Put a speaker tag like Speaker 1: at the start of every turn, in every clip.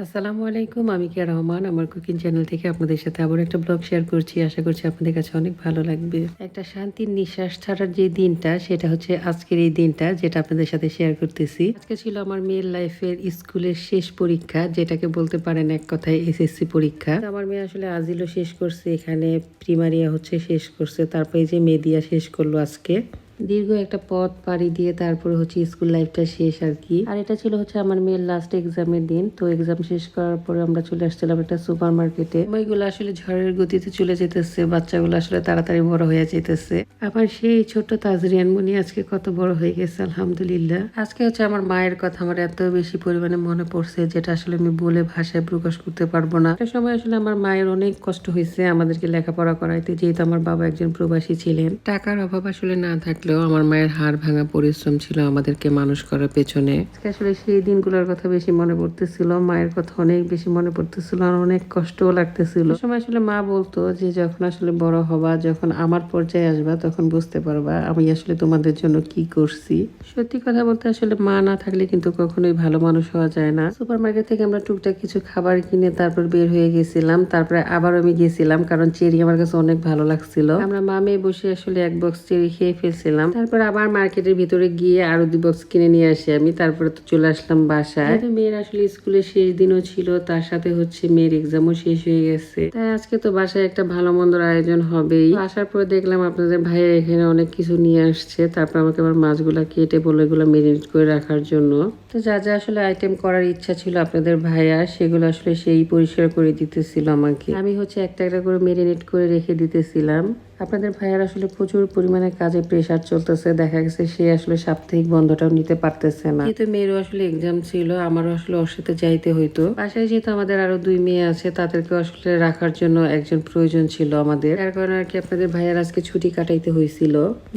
Speaker 1: আসসালামু আলাইকুম। আমি কিয়া রহমান। আমার কুকিং চ্যানেল থেকে আপনাদের সাথে আবার একটা ব্লগ শেয়ার করছি। আশা করছি আপনাদের কাছে অনেক ভালো লাগবে। একটা শান্তির নিঃশ্বাস ছাড়ার যে দিনটা, সেটা হচ্ছে আজকের এই দিনটা, যেটা আপনাদের সাথে শেয়ার করতেছি। আজকে ছিল আমার মেয়ের লাইফের স্কুলের শেষ পরীক্ষা, যেটাকে বলতে পারেন এক কথায় এসএসসি পরীক্ষা। আমার মেয়ে আসলে আজিলও শেষ করছে, এখানে প্রিমারিয়া হচ্ছে শেষ করছে, তারপরে যে মেদিয়া শেষ করলো আজকে। দীর্ঘ একটা পথ পাড়ি দিয়ে তারপরে হচ্ছে স্কুল লাইফটা শেষ আর কি। আর এটা ছিল হচ্ছে আমার মেয়ের লাস্ট এক্সামের দিন। তো এক্সাম শেষ করার পরে আমরা চলে আসছিলাম একটা সুপার মার্কেটে। সময়গুলো আসলে ঝড়ের গতিতে চলে যেতেছে, বাচ্চাগুলো আসলে তাড়াতাড়ি বড় হয়ে যেতেছে। আমার সেই ছোট্ট তাজরিয়ান মনি আজকে কত বড় হয়ে গেছে, আলহামদুলিল্লাহ। আজকে হচ্ছে আমার মায়ের কথা আমার এত বেশি পরিমাণে মনে পড়ছে, যেটা আসলে আমি বলে ভাষায় প্রকাশ করতে পারবো না। একটা সময় আসলে আমার মায়ের অনেক কষ্ট হয়েছে আমাদেরকে লেখাপড়া করাইতে, যেহেতু আমার বাবা একজন প্রবাসী ছিলেন। টাকার অভাব আসলে না থাকলেও আমার মায়ের হাড় ভাঙা পরিশ্রম ছিল আমাদেরকে মানুষ করার পেছনে। আসলে সেই দিনগুলোর কথা বেশি মনে পড়তেছিল, মায়ের কথা অনেক বেশি মনে পড়তেছিল, আর অনেক কষ্টও লাগতেছিল। সময় আসলে মা বলতো যে যখন আসলে বড় হবা, যখন আমার পর্যায়ে আসবা, তখন বুঝতে পারবা আমি আসলে তোমাদের জন্য কি করছি। সত্যি কথা বলতে আসলে মা না থাকলে কিন্তু কখনোই ভালো মানুষ হওয়া যায় না। সুপার মার্কেট থেকে আমরা টুকটাক কিছু খাবার কিনে তারপর বের হয়ে গেছিলাম। তারপরে আবার আমি গেছিলাম, কারণ চেরি আমার কাছে অনেক ভালো লাগছিল। আমরা মা মেয়ে বসে আসলে এক বক্স চেরি খেয়ে ফেলছিলাম। তারপর আবার মার্কেটের ভিতরে গিয়ে আরো 2 বক্স কিনে নিয়ে আসি আমি। তারপরে তো চলে আসলাম বাসায়। মেয়ের আসলে স্কুলের শেষ দিনও ছিল, তার সাথে হচ্ছে মেয়ের এক্সামও শেষ হয়ে গেছে। তাই আজকে তো বাসায় একটা ভালো মন্দর আয়োজন হবেই। আসার পর দেখলাম আপনাদের ভাইয়া এখানে অনেক কিছু নিয়ে আসছে। তারপর আমাকে আবার মাছগুলা কেটে বলে এগুলো মেরিনেট করে রাখার জন্য। তো যা যা আসলে আইটেম করার ইচ্ছা ছিল আপনাদের ভাইয়া, সেগুলো আসলে সেই পরিষ্কার করে দিতেছিল আমাকে। আমি হচ্ছে একটা একটা করে মেরিনেট করে রেখে দিতেছিলাম। আপনাদের ভাইয়ার আসলে প্রচুর পরিমাণে কাজে প্রেশার চলতেছে, দেখা গেছে সে আসলে সাপ্তাহিক বন্ধটাও নিতে পারতেছে না। যেহেতু মেয়েরও আসলে এক্সাম ছিল, আমারও আসলে ওর সাথে যাইতে হইতো। বাসায় যেহেতু আমাদের আরো 2 মেয়ে আছে, তাদেরকে আসলে রাখার জন্য একজন প্রয়োজন ছিল আমাদের। যার কারণে আর কি আপনাদের ভাইয়ার আজকে ছুটি কাটাইতে হয়েছিল।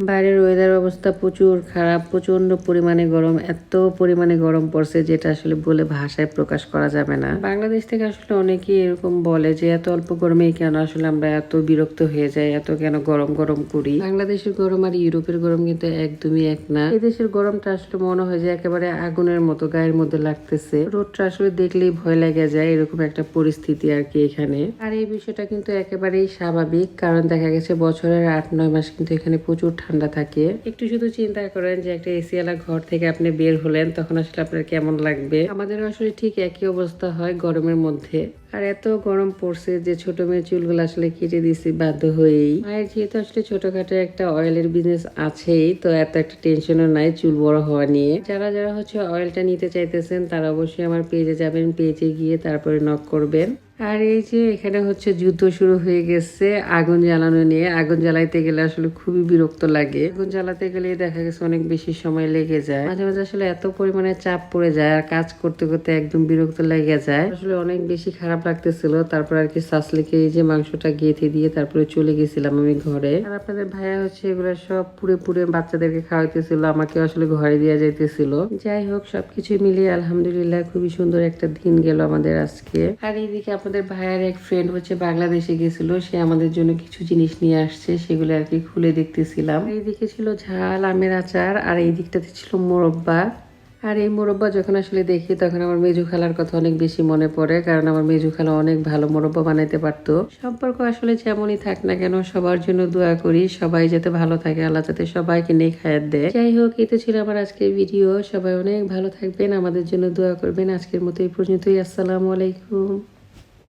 Speaker 1: বাইরের ওয়েদার অবস্থা প্রচুর খারাপ, প্রচন্ড পরিমাণে গরম, এত পরিমাণে গরম পড়ছে যেটা আসলে বলে ভাষায় প্রকাশ করা যাবে না। বাংলাদেশ থেকে আসলে অনেকেই এরকম বলে যে এত অল্প গরমেই কেন আসলে আমরা এত বিরক্ত হয়ে যাই, এত কেন গরম গরম করি। বাংলাদেশের গরম আর ইউরোপের গরম কিন্তু একদমই এক না। এই দেশের গরমটা আসলে মনে হয় যে একেবারে আগুনের মতো গায়ের মধ্যে লাগতেছে। রোদটা আসলে দেখলেই ভয় লেগে যায়, এরকম একটা পরিস্থিতি আর কি এখানে। আর এই বিষয়টা কিন্তু একেবারেই স্বাভাবিক, কারণ দেখা গেছে বছরের 8-9 মাস কিন্তু এখানে প্রচুর ঠান্ডা থাকে। একটু শুধু চিন্তা করেন যে একটা এসিওয়ালা ঘর থেকে আপনি বের হলেন, তখন আসলে আপনার কেমন লাগবে। আমাদের আসলে ঠিক একই অবস্থা হয় গরমের মধ্যে। আর এত গরম পড়ছে যে ছোট মেয়ের চুলগুলো আসলে কেটে দিছি বাধ্য হয়েই। মায়ের যেহেতু আসলে ছোটখাটো একটা অয়েলের বিজনেস আছেই, তো এত একটা টেনশনও নাই চুল বড় হওয়া নিয়ে। যারা যারা হচ্ছে অয়েলটা নিতে চাইতেছেন, তারা অবশ্যই আমার পেজে যাবেন, পেজে গিয়ে তারপরে নক করবেন। আর এই যে এখানে হচ্ছে যুদ্ধ শুরু হয়ে গেছে আগুন জ্বালানো নিয়ে। আগুন জ্বালাইতে গেলে আসলে খুবই বিরক্ত লাগে। আগুন জ্বালাতে গেলে দেখা গেছে অনেক বেশি সময় লেগে যায়। মাঝে মাঝে আসলে এত পরিমাণে চাপ পড়ে যায়, আর কাজ করতে করতে একদম বিরক্ত লেগে যায়। আসলে অনেক বেশি খারাপ লাগতেছিল। তারপর আর কি সাসলিকে এই যে মাংসটা গেঁথে দিয়ে তারপরে চলে গেছিলাম আমি ঘরে। আর আপনাদের ভাইয়া হচ্ছে এগুলো সব পুড়ে পুড়ে বাচ্চাদেরকে খাওয়াইতেছিল, আমাকে আসলে ঘরে দিয়ে যাইতেছিল। যাই হোক, সবকিছু মিলিয়ে আলহামদুলিল্লাহ খুবই সুন্দর একটা দিন গেল আমাদের আজকে। আর এইদিকে আমাদের ভাইয়ার এক ফ্রেন্ড হচ্ছে বাংলাদেশে গেছিল, সে আমাদের জন্য কিছু জিনিস নিয়ে আসছে, সেগুলো আর কি খুলে দেখতেছিলাম। এইদিকে ছিল ঝাল আমের আচার, আর এই দিকটাতে ছিল মোরব্বা। আর এই মোরব্বা যখন আসলে দেখি, তখন আমার মেজু খালার কথা অনেক বেশি মনে পড়ে, কারণ আমার মেজু খালা অনেক ভালো মোরব্বা বানাইতে পারতো। সম্পর্ক আসলে যেমনই থাক না কেন, সবার জন্য দোয়া করি সবাই যাতে ভালো থাকে, আল্লাহ যাতে সবাইকে নেক হায়াত দেয়। যাই হোক, এই তো ছিল আমার আজকের ভিডিও। সবাই অনেক ভালো থাকবেন, আমাদের জন্য দোয়া করবেন। আজকের মতো এই পর্যন্তই। আসসালামু আলাইকুম।